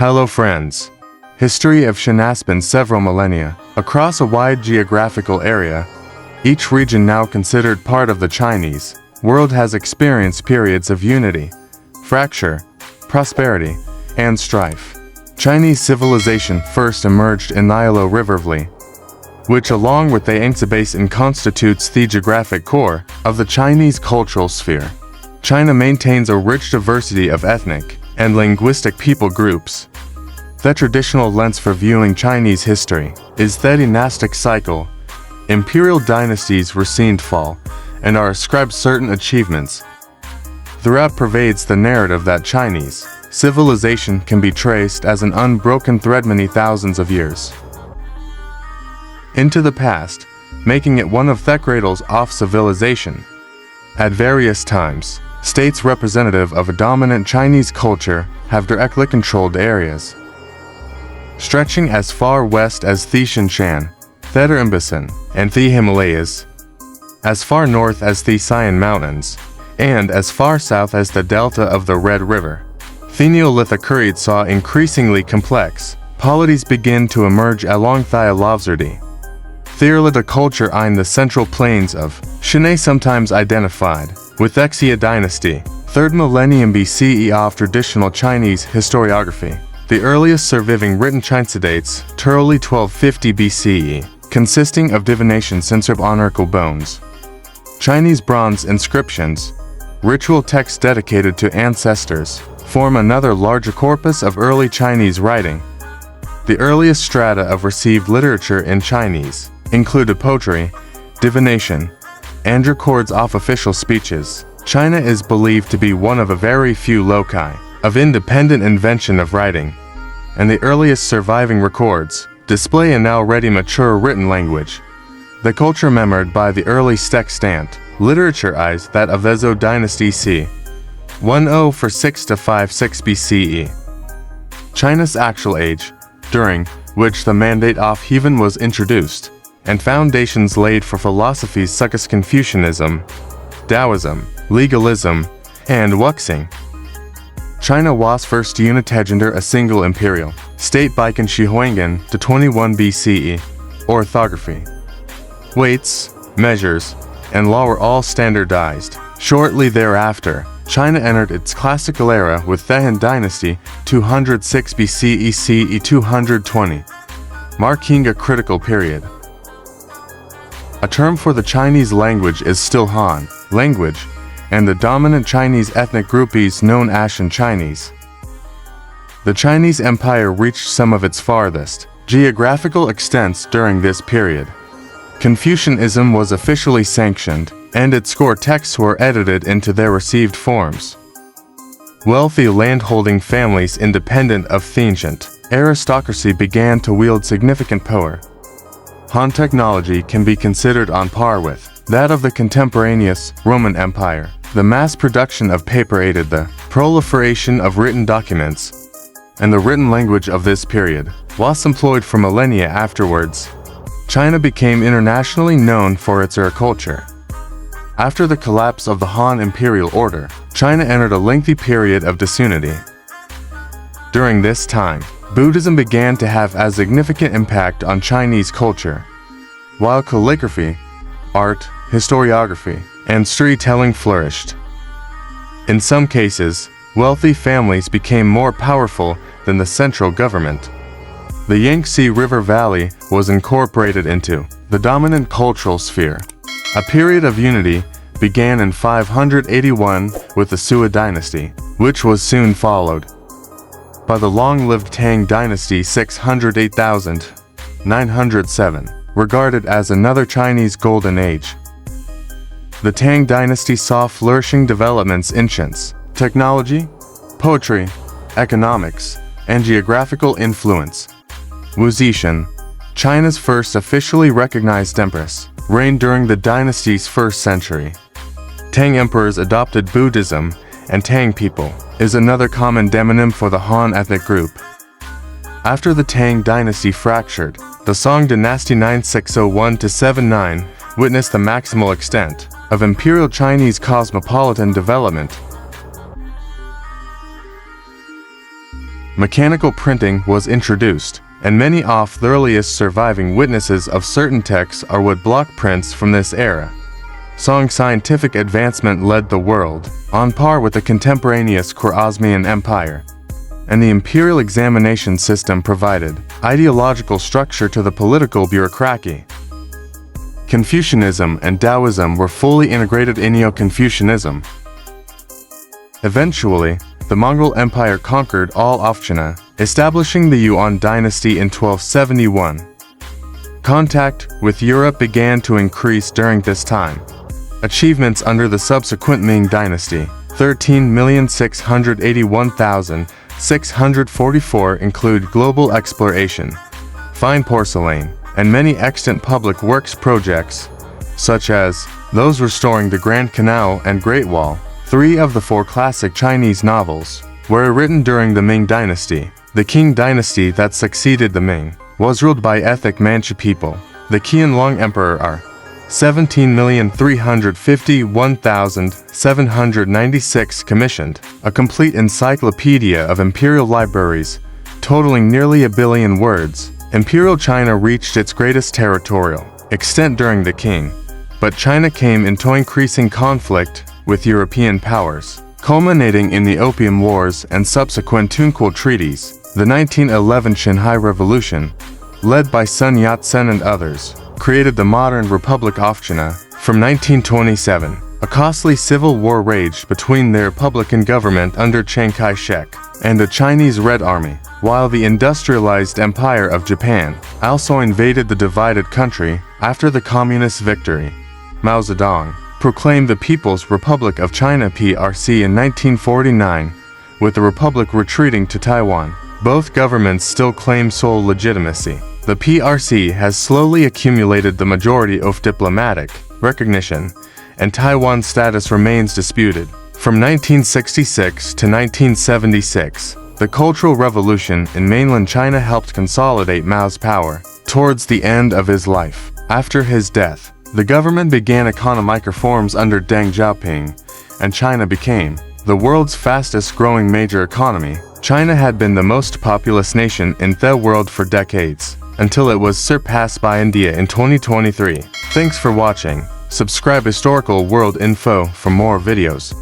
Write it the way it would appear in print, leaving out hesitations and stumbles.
Hello friends. History of China spans several millennia, across a wide geographical area. Each region now considered part of the Chinese world has experienced periods of unity, fracture, prosperity, and strife. Chinese civilization first emerged in Nile River Valley, which along with the Yangtze Basin constitutes the geographic core of the Chinese cultural sphere. China maintains a rich diversity of ethnic and linguistic people groups. The traditional lens for viewing Chinese history is the dynastic cycle. Imperial dynasties were seen to fall and are ascribed certain achievements. Throughout pervades the narrative that Chinese civilization can be traced as an unbroken thread many thousands of years into the past, making it one of the cradles of civilization. At various times, states representative of a dominant Chinese culture have directly controlled areas, stretching as far west as the Xinjiang, the Tarim Basin, and the Himalayas, as far north as the Sian Mountains, and as far south as the delta of the Red River. The Neolithic period saw increasingly complex polities begin to emerge along the Lavzerdi. The culture in the central plains of China, sometimes identified with Xia dynasty, 3rd millennium BCE of traditional Chinese historiography. The earliest surviving written Chinese dates to early 1250 BCE, consisting of divination censored oracle bones, Chinese bronze inscriptions, ritual texts dedicated to ancestors, form another larger corpus of early Chinese writing. The earliest strata of received literature in Chinese included poetry, divination, and records of official speeches. China is believed to be one of a very few loci of independent invention of writing, and the earliest surviving records display an already mature written language. The culture memorized by the early extant literature is that of the Zhou dynasty c. 1046 to 56 BCE. China's actual age, during which the mandate of heaven was introduced, and foundations laid for philosophies such as Confucianism, Taoism, legalism, and Wuxing. China was first united under a single imperial state by Qin Shi Huangdi to 21 BCE. Orthography, weights, measures, and law were all standardized. Shortly thereafter, China entered its classical era with the Han Dynasty 206 BCE CE 220, marking a critical period. A term for the Chinese language is still Han language, and the dominant Chinese ethnic group is known as Han Chinese. The Chinese Empire reached some of its farthest geographical extents during this period. Confucianism was officially sanctioned, and its core texts were edited into their received forms. Wealthy landholding families independent of the ancient aristocracy began to wield significant power. Han technology can be considered on par with that of the contemporaneous Roman Empire. The mass production of paper aided the proliferation of written documents, and the written language of this period was employed for millennia afterwards. China became internationally known for its culture. After the collapse of the Han imperial order, China entered a lengthy period of disunity. During this time, Buddhism began to have a significant impact on Chinese culture, while calligraphy, art, historiography, and storytelling flourished. In some cases, wealthy families became more powerful than the central government. The Yangtze River Valley was incorporated into the dominant cultural sphere. A period of unity began in 581 with the Sui dynasty, which was soon followed by the long-lived Tang dynasty 608,907, regarded as another Chinese golden age. The Tang dynasty saw flourishing developments in science, technology, poetry, economics, and geographical influence. Wu Zetian, China's first officially recognized empress, reigned during the dynasty's first century. Tang emperors adopted Buddhism, and Tang people is another common demonym for the Han ethnic group. After the Tang dynasty fractured, the Song dynasty 9601-79 witnessed the maximal extent of imperial Chinese cosmopolitan development. mechanical printing was introduced, and many of the earliest surviving witnesses of certain texts are wood block prints from this era. Song scientific advancement led the world, on par with the contemporaneous Khwarezmian Empire, and the imperial examination system provided ideological structure to the political bureaucracy. Confucianism and Taoism were fully integrated in Neo-Confucianism. Eventually, the Mongol Empire conquered all of China, establishing the Yuan dynasty in 1271. Contact with Europe began to increase during this time. Achievements under the subsequent Ming dynasty, 13,681,644 include global exploration, fine porcelain, and many extant public works projects, such as those restoring the Grand Canal and Great Wall. 3 of the 4 classic Chinese novels were written during the Ming dynasty. The Qing dynasty that succeeded the Ming was ruled by ethnic Manchu people. The Qianlong Emperor are 17,351,796 commissioned a complete encyclopedia of imperial libraries, totaling nearly 1 billion words. Imperial China reached its greatest territorial extent during the Qing, but China came into increasing conflict with European powers, culminating in the Opium Wars and subsequent Tunquil treaties. The 1911 Shanghai Revolution, led by Sun Yat-sen and others, created the modern Republic of China. From 1927, a costly civil war raged between the Republican government under Chiang Kai-shek and the Chinese Red Army, while the industrialized Empire of Japan also invaded the divided country. After the communist victory, Mao Zedong proclaimed the People's Republic of China (PRC) in 1949, with the republic retreating to Taiwan. Both governments still claim sole legitimacy. The PRC has slowly accumulated the majority of diplomatic recognition, and Taiwan's status remains disputed. From 1966 to 1976, the Cultural Revolution in mainland China helped consolidate Mao's power. Towards the end of his life, after his death, the government began economic reforms under Deng Xiaoping, and China became the world's fastest-growing major economy. China had been the most populous nation in the world for decades, until it was surpassed by India in 2023. Thanks for watching. Subscribe Historical World Info for more videos.